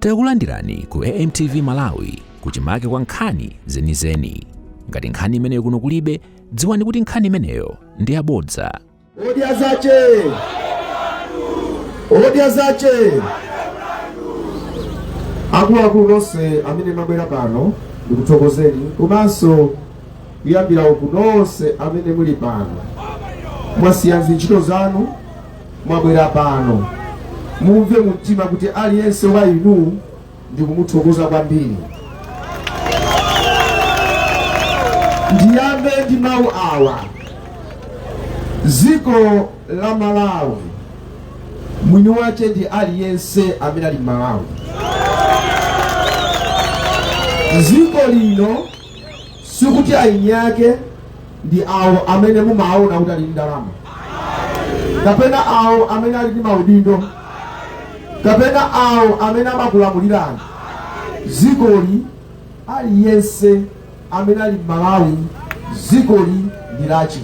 Takulandirani ku AMTV Malawi kuchimake kwa nkhani zenizeni. Ngati nkhani imeneyo kuno kulibe, dziwani kuti nkhani imeneyo ndi yabodza. Odia zache akulu nonse amene mabwera pano ndikuthokozeni, komanso kuyambira uku nonse amene muli pano mwasiya ntchito zanu mwabwera pano. Mumve mumtima kuti aliyense wa inu ndikumuthokoza kwambiri. Ndiyambe ndi mawu awa. Dziko la Malawi mwini wache ndi aliyense amene ali Malawi. Dziko lino sikuti aini yake ndi awo amene mumaona kuti ali ndalama, kapena awo amene ali ndi maudindo, kapena awo amene amakulamulirani. Dzikoli aliyense amene ali Malawi, dzikoli ndi lache.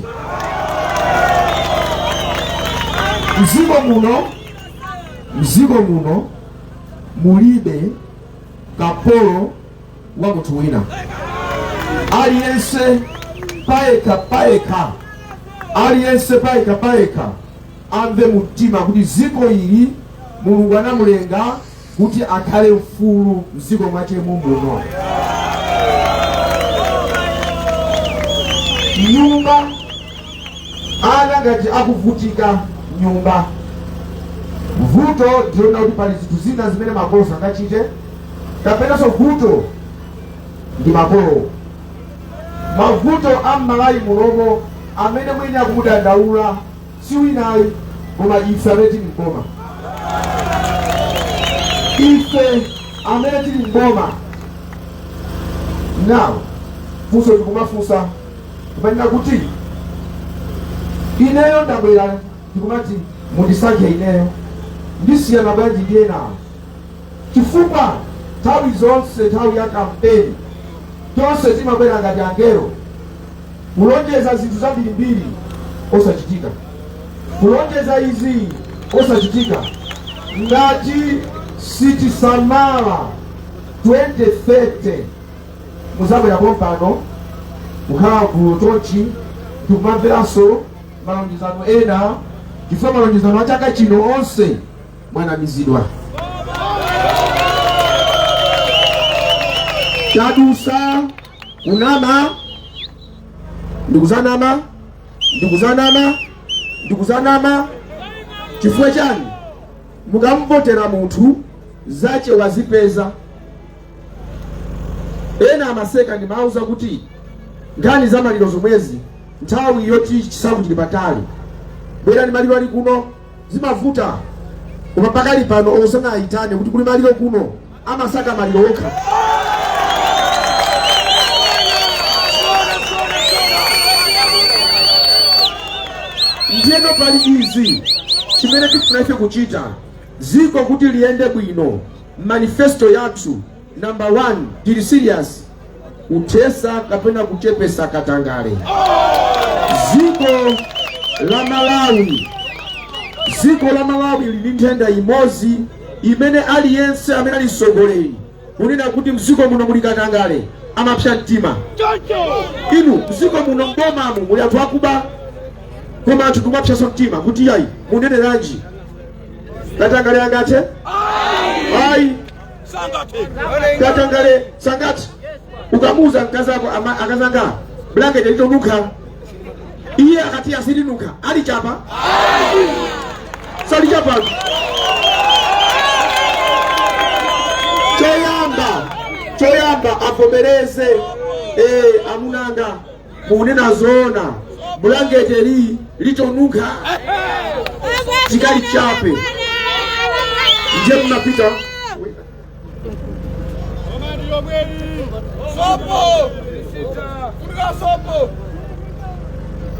Mziko muno mulibe kapolo wa munthu wina. Aliyense paeka amve mumtima kuti dziko ili Mulungu anamulenga kuti akhale mfulu mziko mwache muno. Nyumba ana ngati akuvutika nyumba, vuto ndiona kuti pali zinthu zina zimene makolo sangachite, kapenanso vuto ndi makolo. Mavuto a Malawi mulomo amene mwene akumudandaula si winayi koma ife amene tili mboma. Ife amene tili mboma. Now funso ndikumafunsa kupanena kuti ineyo ndabwera ndikumati mundisankhe ineyo ndisiyana bwanji ndi enawo, chifukwa nthawi zonse nthawi ya kampeni tonse timabwera ngati angelo kulonjeza zinthu zambirimbiri osachitika, kulonjeza izi osachitika. Ngati sitisamala 2030 muzabwera pompano mukhala gulu tonchi tikumamveranso malonjezano ena, chifukwa malonjezano a chaka chino onse mwanamizidwa. Tadusa kunama ndikuzanama chifukwa chani? Mukamvotera munthu zache wazipeza. Ena amaseka ndimauza kuti nkhani za maliro zomwezi nthawi yoti chisaku chili patali, bwera ni maliro ali kuno zimavuta, koma pakali pano osana ayitane kuti kuli maliro kuno amasaka maliro okha. Ndiyeno pali izi chimene tifuna ife kuchita dziko kuti liyende bwino. Manifesto yathu number 1 tili serious kuthesa kapena kuchepesa katangale. Dziko la Malawi lili nthenda imodzi imene aliyense amene ali mtsogoleri kunena kuti mdziko muno muli katangale amapsa mtima. Inu mdziko muno mbomamo muli anthu akuba, koma anthu kumapsa mtima kuti yayi muneneranji katangale angathe? Ayi katangale sangati. Ukamuza mkazi wako akazanga blanket litonuka, iye akati asilinuka alichapa salichapa. Choyamba avomereze amunanga munena zona blanket litonuka tikali chape nje mnapita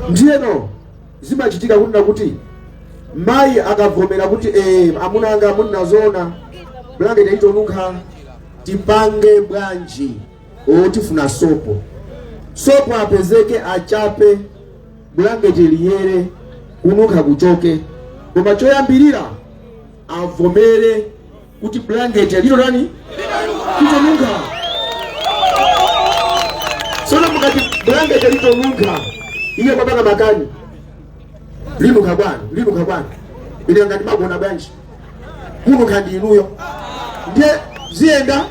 ndiyeno zimachitika kunena kuti mayi akavomera kuti amunanga munazona blanket litonuka, tipange bwanji otifuna sopo apezeke achape blanket liyere kunuka kuchoke. Koma choyambirira avomere kuti blanket lito nani litonunkha. Sono mukati blanket litonunkha iye kwapanga makani linunkha bwana ile ngati magona bwanji kununkha ndi inuyo ndiye ziyenda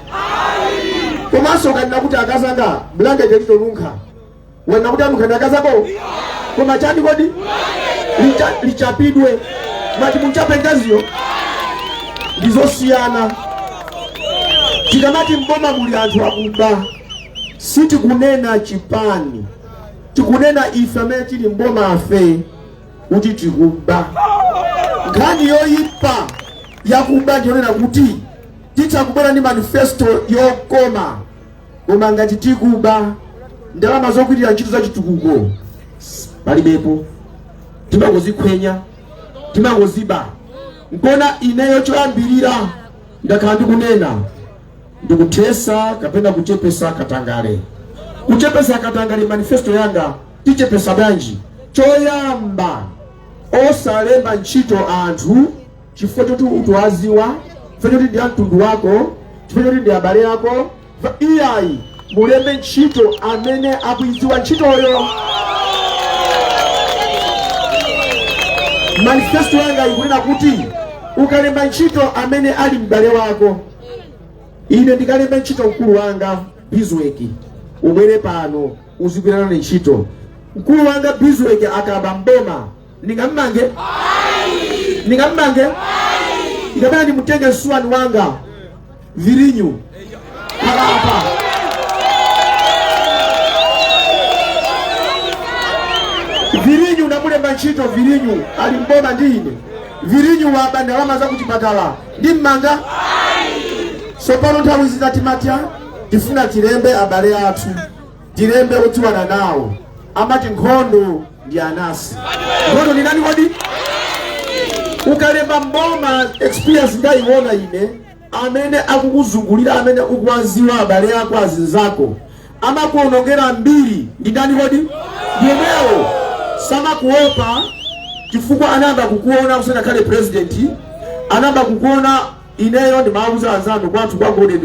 komanso kanena kuti akazanga blanket litonunkha wena kuti anunkha akazako koma chani kodi lichapidwe mati munchapengaziyo ndizosiyana. Tikamati mboma muli anthu akuba siti kunena chipani, tikunena ife amene tili mboma afe kuti tikuba. Nkhani yoyipa yakuba ndiyonena kuti titakubwera ndi manifesto yokoma, koma ngati tikuba ndalama zokwitira ntchito za chitukuko palibepo, timangozikhwenya timangoziba. Nkona ineyo choyambirira ndakhala ndikunena ndikuthesa kapena kuchepesa katangale. Kuchepesa katangale manifesto yanga tichepesa bwanji? Choyamba osalemba ntchito anthu chifukwa choti utiwaziwa, chifukwa choti ndi mtundu wako, chifukwa choti ndi abale ako. Iyayi mulembe ntchito amene akuiziwa ntchitoyo. Manifesto yanga ikunena kuti ukalemba ntchito amene ali m'bale wako. Ine ndikalemba ntchito mkulu wanga Bizweki, ubwere pano uzigwirana ntchito. Mkulu wanga Bizweki akaba mboma ningammange ikapena ndimutenge suwani wanga Virinyu apa Virinyu namulemba ntchito. Virinyu ali mboma ndi ine. Virinyu waba ndalama za kuchipatala ndi mmanga. So pano nthawi zitatimata tifuna tilembe abale athu, tilembe odziwana nawo. Amati nkhondo ndi anasi. Nkhondo ndi nani kodi? Ukalemba mboma experience ndayiona ine amene akukuzungulira, amene ukuwaziwa abale ako azinzako, amakuonongera mbiri ndi nani kodi? Ndiyemewo samakuopa chifukwa anamba kukuona kusana kale president, anamba kukuona ineyo ndi mauza anzanu kwa anthu kwa ngode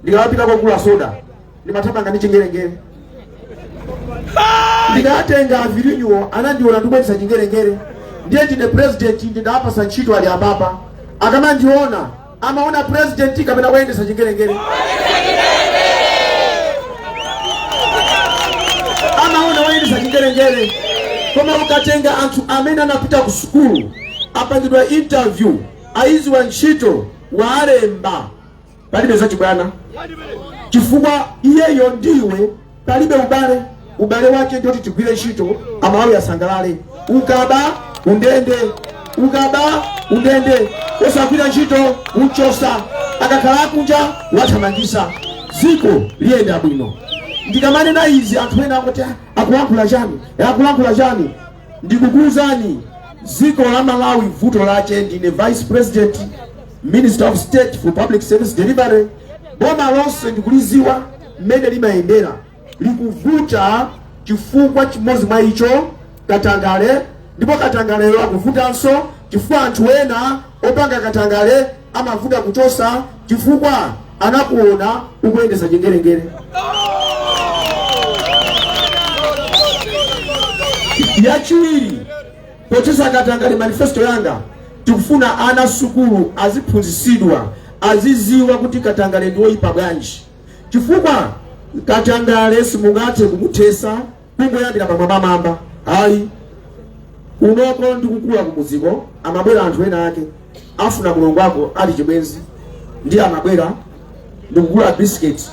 ndikawapita kwa kula soda ndimathamanga ndi chingerengere. Ndikatenga Virinyu anandiona ndikubwetsa chingerengere, ndiye ndine president ndinapasa ntchito ali apapa. Akamandiona amaona president kapena kuyendesa chingerengere, amaona wayendesa chingerengere. Koma ukatenga anthu amene anapita ku sukulu, apangidwa interview, aiziwa ntchito, walemba, palibe zachibwana. Chifukwa iyeyo ndiwe palibe ubale wake ndoti tigwire ntchito amawawi asangalale. Ukaba undende osagwira ntchito unchosa, akakhala kunja wathamangisa. Ziko liyenda bwino. Ndikamanena izi anthu ena akuti akulankhula chani, ndikukuwuzani ziko la Malawi vuto lache ndine Vice President Minister of State for Public Service Delivery. Boma lonse ndikuliziwa mmene limayendera, likuvuta chifukwa chimodzi mwa icho katangale. Ndipo katangalero akuvutanso chifukwa anthu ena opanga katangale amavuta kuchosa chifukwa anakuona ukuyendesa chingerengere. Yachiwiri pochesa katangale manifesto yanga tikufuna ana sukulu aziphunzisidwa, aziziwa kuti katangale ndi woyipa bwanji. Chifukwa katangale simungathe kumuthesa kungoyambira pamwamba mamba. Hayi, unoko ndikukula kumuziko amabwera anthu ena ake afuna mulongo wako ali chibwenzi ndi amabwera ndikukula biscuit.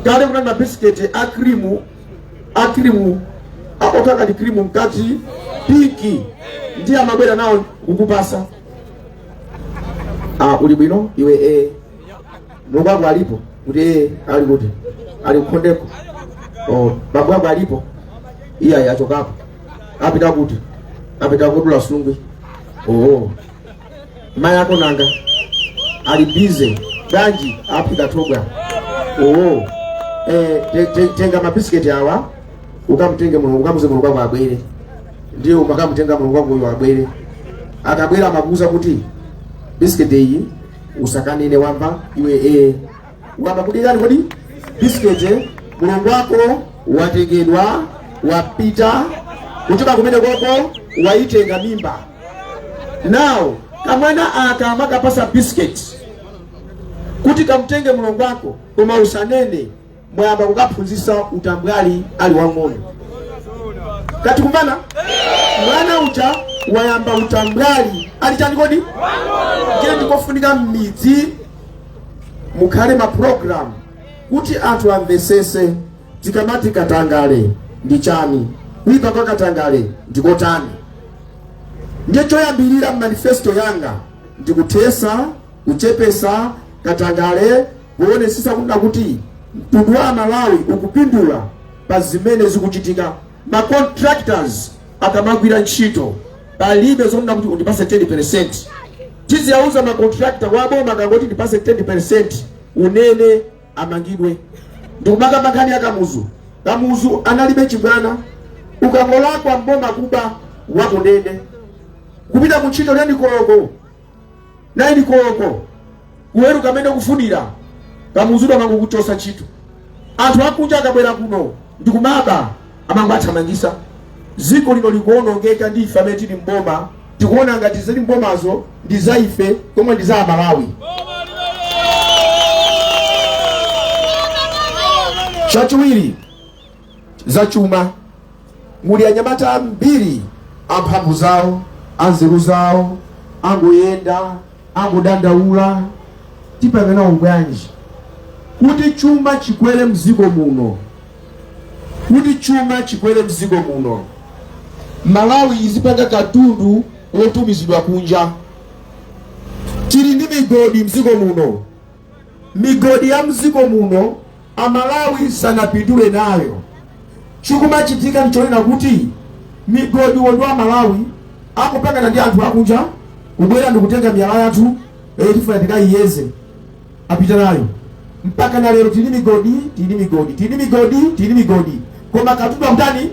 Kale kuna biscuit akrimu akotaka ndi krimu mkati piki ndi amabwera nawo kukupasa. Uli bwino iwe mulongo wako alipo kuti ali kuti ali kukhondeko. Babu wako alipo iya yachokapo apita kuti apita kudula sungwe. Mai yako nanga ali busy ganji apita toga. Tenga mabisiketi awa ukamtenge mulungu, ukamuze mulungu wako abwere. Ndiyo ukamtenga mulungu wako uyo abwere. Akabwera amakuza kuti bisiketi iyi usakanene wamba iwe wamba kudikani kodi biscuit mulungu wako watengedwa wapita kutoka kumene koko waitenga mimba. Now kamwana akamaka pasa biscuit kuti kamtenge mulungu wako koma usanene mwamba kukaphunzisa utambwali ali wang'ono. Kati kumana mwana ucha wayamba utambwali ali chani kodi kile ndikofunika mmidzi mukhale ma program kuti anthu amvesese tikamati katangale ndi chani wipa kwa katangale ndikotani. Ndiye choyambirira manifesto yanga ndikutesa kuchepesa katangale kuonesesa kuti mtundu wa Malawi ukupindula pa zimene zikuchitika. Ma contractors akamagwira ntchito palibe zomuna kuti undipase 10%. Tizi yauza ma contractor wa boma kangoti ndipase 10% unene amangidwe. Ndikumaka makani ya kamuzu analibe chibwana ukangola kwa mboma kuba wako ndende kupita kuntchito nani koloko naini koloko uweru kamene kufunira kamuzu amangu kuchosa chito anthu akunja akabwera kuno ndikumaba amangu athamangisa ziko lino likuonongeka ndi ife amene tili mboma tikuona ngati zili mbomazo ndi za ife komwe ndi za Malawi. Chachiwiri za chuma muli anyamata ambiri amphamvu zawo anzeru zawo angoyenda angodandaula tipangana ungwanji kuti chuma chikwere mzigo muno Malawi izipanga katundu lotumizidwa kunja. Tili ndi migodi mzigo muno, migodi ya mzigo muno Amalawi sanapindule nayo. Chikuma chitika nchonena kuti migodi wondwa Malawi akupanga ndi anthu akunja ubwera ndikutenga miyala yathu tifuna tikayiyeze apita nayo mpaka na lero tili migodi koma katundu mtani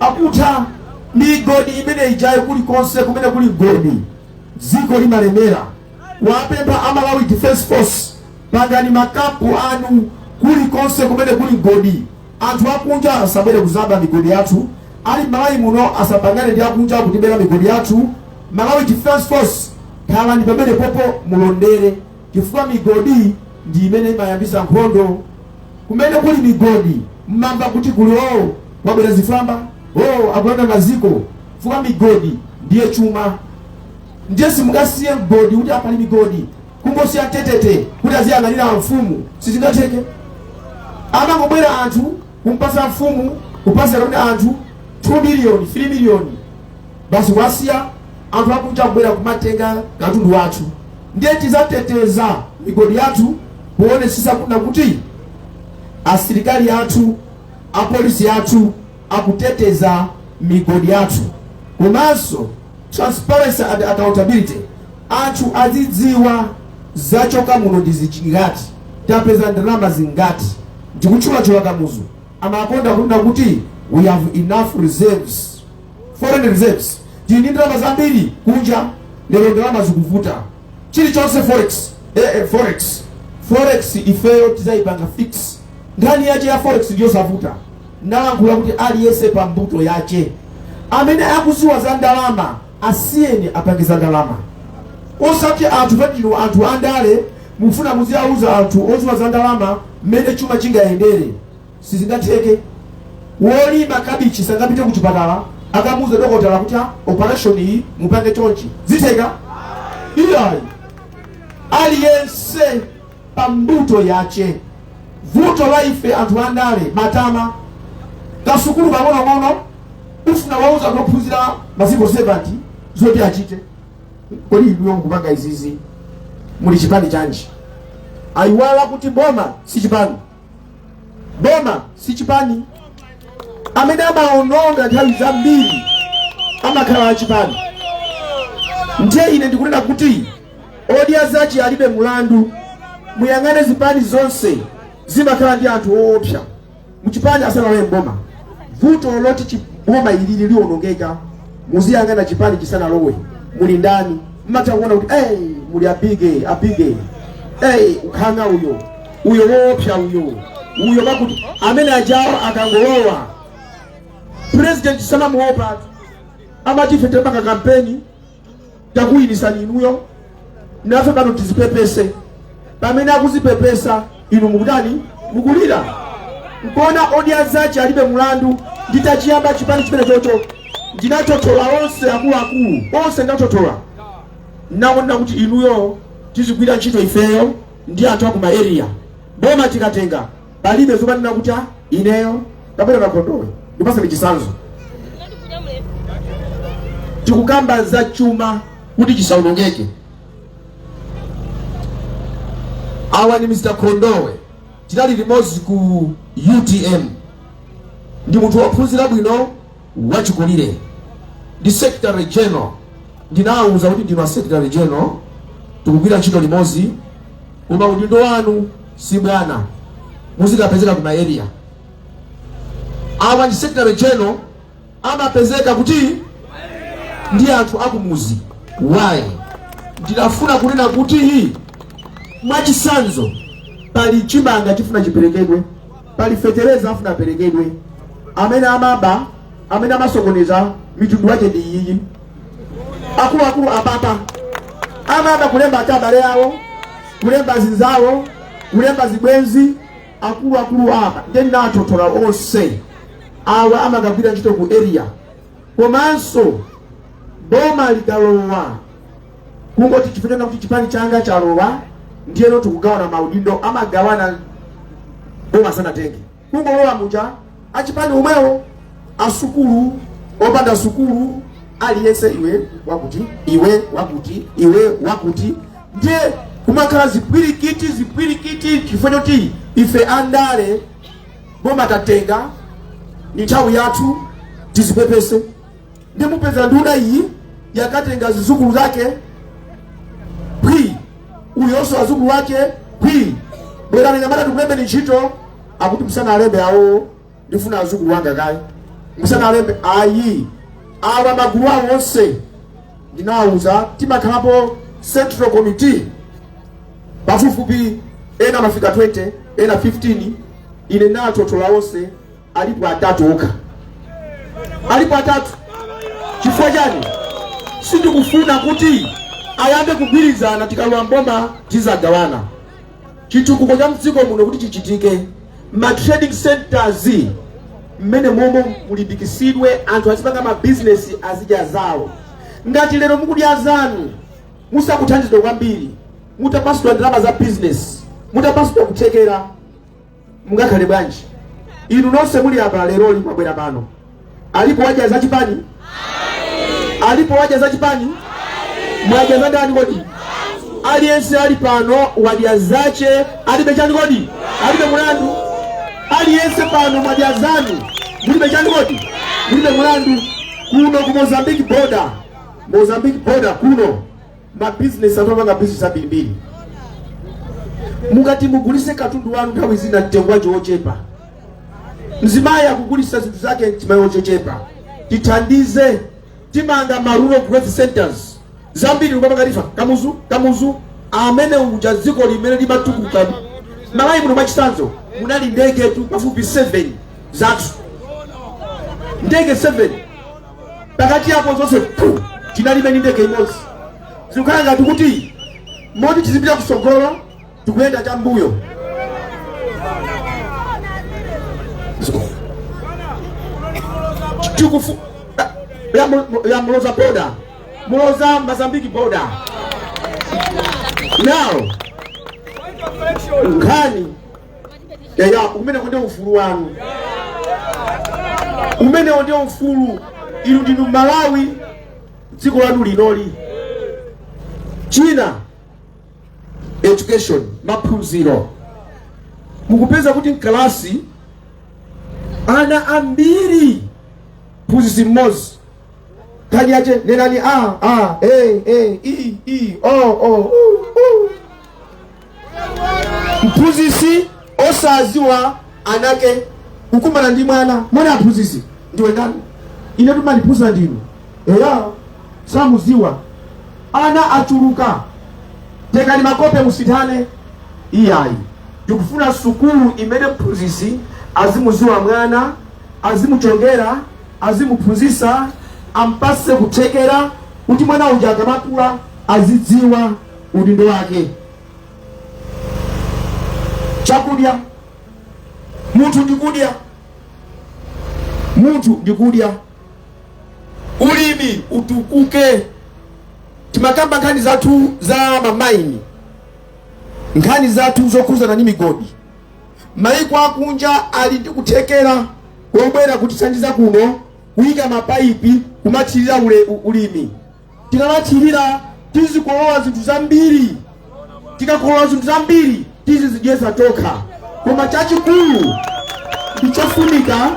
akuta migodi imene ijaye kuli konse kumene kuli godi ziko limalemera. Wapemba Amalawi Defense Force pangani makapu anu kuli konse kumene kuli godi anthu akunja asabwere kuzaba migodi yathu ali Malawi muno asapangane ndi akunja kutibera migodi yathu. Malawi Defense Force kala ndi pamene popo mulondere chifukwa migodi ndi imene imayambisa nkhondo kumene kuli migodi mmamba kuti kuli wabwera zifamba akulanda maziko fuka migodi ndiye chuma. Ndiye simungasiye mgodi kuti apali migodi kungosi atetete kuti aziyang'anira mfumu sizingateke. Amangobwera anthu kumpasa mfumu kupasa kuti anthu 2 million 3 million basi wasiya anthu akunja kubwera kumatenga katundu wathu. Ndiye tizateteza migodi yathu kuonesesa kuna kuti asilikali yathu apolisi yathu akuteteza migodi yathu. Komanso transparency and accountability anthu azidziwa zachoka muno ndizingati tapeza ndalama zingati ndikuchula kamuzu amakonda kuna kuti we have enough reserves, foreign reserves. Tini ndalama zambiri kunja lero ndalama zikuvuta chilichonse forex ifeyo tizaipanga fix ndani yache ya forex ndiyo savuta. Ndalangula kuti aliyese pa mbuto yache amene akuziwa za ndalama asiyeni apangiza ndalama. Osati anthu patino anthu andale mufuna muziyauza anthu oziwa za ndalama mmene chuma chingayendere sizingateke. Wolima kabichi sangapite kuchipatala akamuza dokotala kuti operation iyi mupange chonchi ziteka iyayi aliyense pambuto yache. Vuto Ife Anthu Andale Matama kasukulu pang'ono ufuna wauza kuphunzira maziko 70 zoti achite kodi iwe mukupanga izizi muli chipani chanji. Aiwala kuti boma si chipani amene amaononga nthawi zambiri amakhala achipani. Ndiye ine ndikunena kuti odia zachi alibe mulandu muyang'ane zipani zonse zimakhala ndi anthu oopsa muchipani asanawe mboma. Vuto loti chiboma ilili lionongeka muziyang'ana chipani chisanalowe muli ndani mmatangona kuti muli apige ukhanga uyo wopya uyo bakuti amene ajawo akangolowa president samamuopa amati ife tepanga kampeni takuyinisa inuyo nafe pano tizipepese pamene akuzipepesa inu mukutani mukulira nkona audience achi alibe mulandu nditachiyamba chipani chimene chocho ndinatotola onse akuluakulu onse ndatotola naona kuti inuyo tizigwira ntchito ifeyo ndi anthu akuma area boma tikatenga palibe zomanena kuti ineyo kapena kakondowe ndipasa michisanzo tikukamba za chuma kuti chisaonongeke. Awa ni Mr. Kondowe tinali limodzi ku UTM ndi munthu wophunzira bwino wachikulire ndi secretary general ndinawuza kuti ndino secretary general tikugwira ntchito limodzi koma udindo wanu si bwana muzikapezeka kuma area. Awa ndi secretary general amapezeka kuti ndi anthu akumuzi wayi ndinafuna kunena kuti hii mwachisanzo pali chimanga chifuna chiperekedwe pali fetereza afuna aperekedwe amene amaba amene amasokoneza mitundu yake ndi iyi akulu apapa amaba kulemba atabale yawo kulemba zinzawo kulemba zibwenzi akulu apa ndi natotola onse awa amagwira ntchito ku area komanso boma likalowa kungoti chifuna kuti chipani changa chalowa ndiyeno tikugawana maudindo amagawana boma sanatenge kungolowa muja achipani umwewo asukulu opanda sukulu aliyense iwe wakuti ndiye kumakhala zipwirikiti chifukwa choti ife andale boma tatenga ni nthawi yathu tizipepese ndi mupeza nduna iyi yakatenga zizukulu zake uyonso azukulu wake bwera nyamata tukulembe ni ntchito akuti msana alembe awo ndifuna azukulu wanga kai msana alembe ayi awa magulu awo onse ndinawuza timakhalapo central committee pafupifupi ena mafika 20 ena 15 ine natotola onse alipo atatu okha chifukwa chani sindikufuna kuti ayambe kugwirizana tikalowa mboma tizagawana chitukuko cha mdziko muno kuti chichitike ma trading centers mmene momwe mulimbikisidwe anthu azipanga ma business azija zawo ngati lero mukudya zanu musakuthandizidwa kwambiri mutapaswa ndalama za business mutapaswa kuthekera mungakhale bwanji inu nonse muli apa lero limabwera pano alipo waja za chipani mwaja ndani kodi aliyense ali pano wadya zache alibe chani kodi alibe mulandu aliyense pano mwadya zanu mulibe chani kodi mulibe mulandu kuno ku Mozambique border kuno ma business atopanga business abiri mukati mugulise katundu wanu nthawi zina mtengo chochepa mzimayi akugulisa zinthu zake mzimayi chochepa tithandize timanga marural growth centers zambiri kwa makarifa kamuzu amene uja dziko limene limatukuka malayi muno mwachisanzo munali ndege tu pafupi 7 zathu ndege 7 pakati yapo zonse tinalibe ni ndege imodzi zikukhala ngati kuti moti tizipita kusogolo tikuyenda chambuyo tikufu ya muloza border muloza Mozambique border now ngani ya umene kunde ufulu wanu umene onde ufulu ilu ndinu Malawi dziko lanu linoli China education maphunziro mukupeza kuti mkalasi ana ambiri phunzitsi mmodzi kanyache nenani mphunzitsi osaziwa anake kukumana ndi mwana aphunzitsi ndiwe ndani ine tumaliphunzitsa ndinu samuziwa ana achuluka tekani makope musithane iyayi tikufuna sukulu imene mphunzitsi azimuziwa mwana, azimuchongera, azimuphunzitsa, ampase kuthekera kuti mwana uja akamakula azidziwa udindo wake. Chakudya, munthu ndikudya, munthu ndikudya. Ulimi utukuke. Timakamba nkhani zathu za mamaini, nkhani zathu zokhuzana ndi migodi. Maiko akunja ali ndi kuthekera wobwera kutithandiza kuno kuyika mapaipi kumathirira ulimi. Tikamathirira tizikolola zinthu zambiri, tikakolola zinthu zambiri tizizidyesa tokha. Koma chachikulu ndichofunika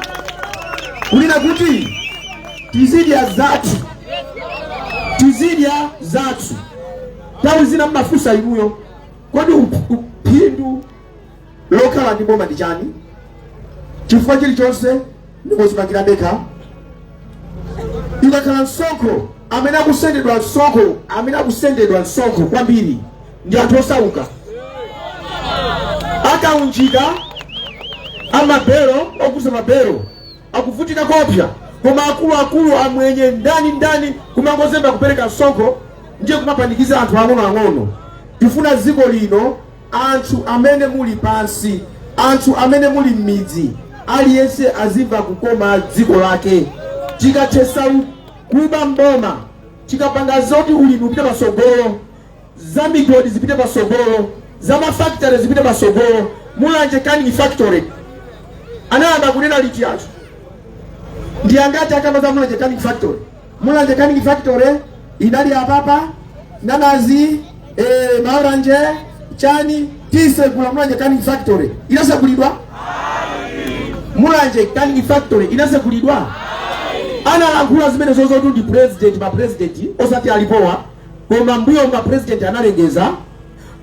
kunena kuti tizidya zathu, tizidya zathu. Tawi zina mmafusa inuyo, kodi uphindu lokhala ndi boma ndi chani? Chifukwa chilichonse ndikozipangira ndekha. Ikakhala msonkho, amene akusendedwa msonkho kwambiri ndi anthu osauka. Akaunjika amabero, okuza mabero, akuvutika kopya. Koma akulu amwenye ndani kumangozemba kupereka msonkho, ndiye kumapanikiza anthu ang'ono. Tifuna dziko lino anthu amene muli pansi, anthu amene muli m'midzi, aliyense azimva kukoma dziko lake. Tikathesa kuba mboma, tikapanga zoti ulimi upite pasogolo, za migodi zipite pasogolo, za mafactory zipite pasogolo. Mulanje Canning Factory anayamba kunena liti athu ndi angati akamba za Mulanje Canning Factory? Mulanje Canning Factory inali apapa nanazi maoranje chani tise kula. Mulanje Canning Factory inasekulidwa? Mulanje Canning Factory inasekulidwa? Analankhula zimene zozotu ndi president, ma president osati alipowa, koma mbuyo ma president analengeza.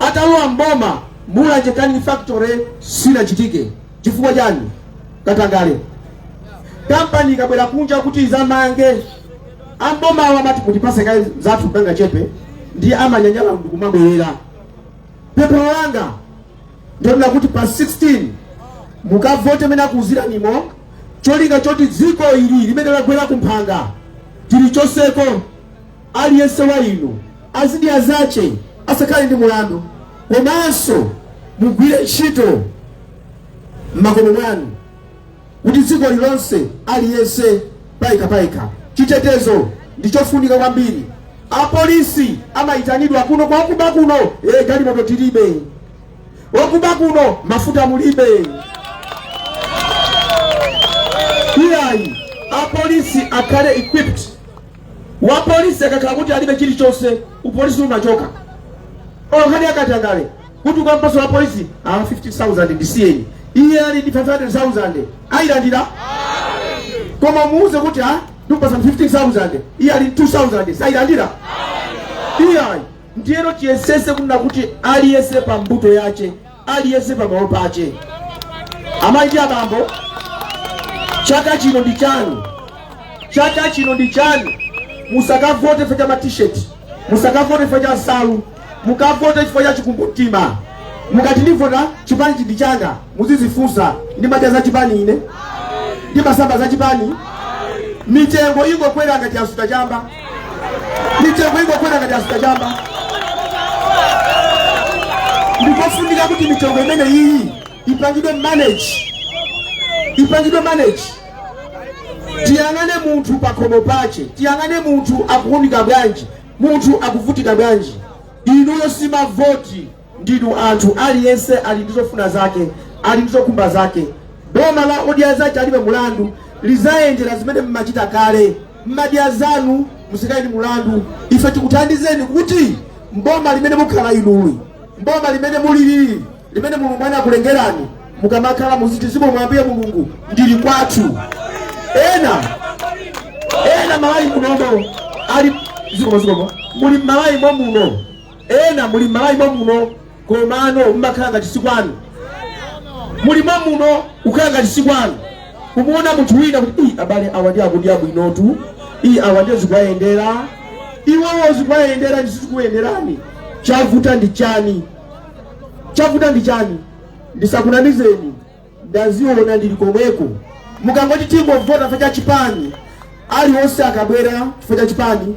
Atalowa mboma Mulanje Canning Factory sinachitike. Chifukwa chani? Katangale kampani ikabwera kunja kuti izamange, amboma amati kutipase kazi zathu banga chepe, ndi amanyanyala kumabwerera. Pepo wanga ndio kuti pa 16 mukavote mena kuzira nimo cholinga choti dziko ili limene lagwera kumphanga tilichoseko aliyense wa inu azidya zache asakhale ndi mulandu. Komanso mugwire ntchito m'makomo mwanu kuti dziko lilonse aliyense paika. Chitetezo ndichofunika kwambiri. Apolisi amaitanidwa kuno kwa okuba kuno, galimoto tilibe, okuba kuno mafuta mulibe. Iyayi apolisi akhale equipped. Wapolisi akakhala kuti alibe chilichonse, upolisi umachoka. Okhani akatangale kuti kwa mpaso wa polisi 50,000 ndisiyeni, iye ali ndi 500,000 ayilandira. Koma muuze kuti ndupasa 15,000, iye ali 2,000 sayilandira. Iyayi ndiyeno tiyesese kunena kuti aliyese pa mbuto yache, aliyese pa malo pache. Amayi ndi abambo, chaka chino ndi chanu, chaka chino ndi chanu. Musakavote fecha ma t-shirt, musakavote fecha salu, mukavote chifukwa cha chikumbutima. Mukati ndivota chipani chindi changa, muzizifunsa ndi madya za chipani ine, ndi masamba za chipani. Mitengo ingokwera ngati asuta chamba, mitengo ingokwera ngati asuta chamba. Ndikofunika kuti mitengo imene iyi ipangidwe manage. Tiyangane munthu pakhomo pache, tiyangane munthu akuunika bwanji, munthu akuvutika bwanji. Inuyo simavoti, ndinu anthu aliyense ali ndizofuna zake, ali ndizokumba zake. Boma la odya zache alibe mulandu, lizayendera zimene mmachita kale. Mmadya zanu musikayi ndi mulandu. Ife tikuthandizeni kuti mboma limene mukhala inuyi, mboma limene mulili, limene Mulungu anakulengerani, mukamakhala muziti zibo mwambiye Mulungu ndili kwathu. Ena malayi munomo ali zikomo muli malayi muno, ena muli malayi muno, komano mmakhala ngati sikwanu. Muli muno ukhala ngati sikwanu. Kumuona munthu wina kuti abale awandi akudya bwinotu, awandi zikuyendera, iwowo zikuyendera ndisikuyenderani. Chavuta ndi chani? chavuta ndi chani? Ndisakunamizeni, ndaziona ndili komweko. Mukangoti tingovota chifukwa cha chipani, aliwonse akabwera chifukwa cha chipani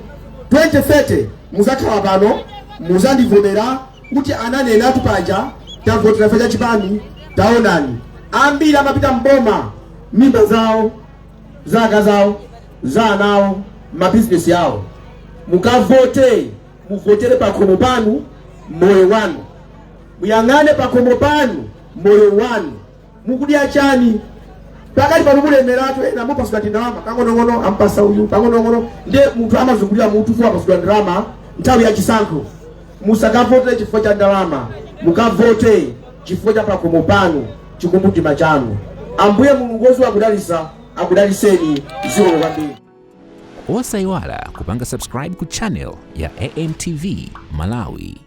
2030 muzakhala pano muzandivomera kuti ananena atupanja tavotera chifukwa cha chipani. Taonani ambiri amapita mboma, mimba zawo, zaka zawo, za anawo, mabizinesi yawo. Mukavote, muvotere pakhomo panu moyo wanu, muyang'ane pakhomo panu moyo wanu. Mukudya chani? Pakati pano mulemeratu ena mupasula ndalama kangonongono ampasa uyu kangonongono nde munthu amazungulira munthu fuwa pasula ndalama nthawi ya chisankho. Musakavote chifukwa cha ndalama, mukavote chifukwa cha pakhomo panu chikumbumtima chanu. Ambuye Mulungu akudalisa, akudaliseni ziko kwambiri. Osayiwala kupanga subscribe ku channel ya AMTV Malawi.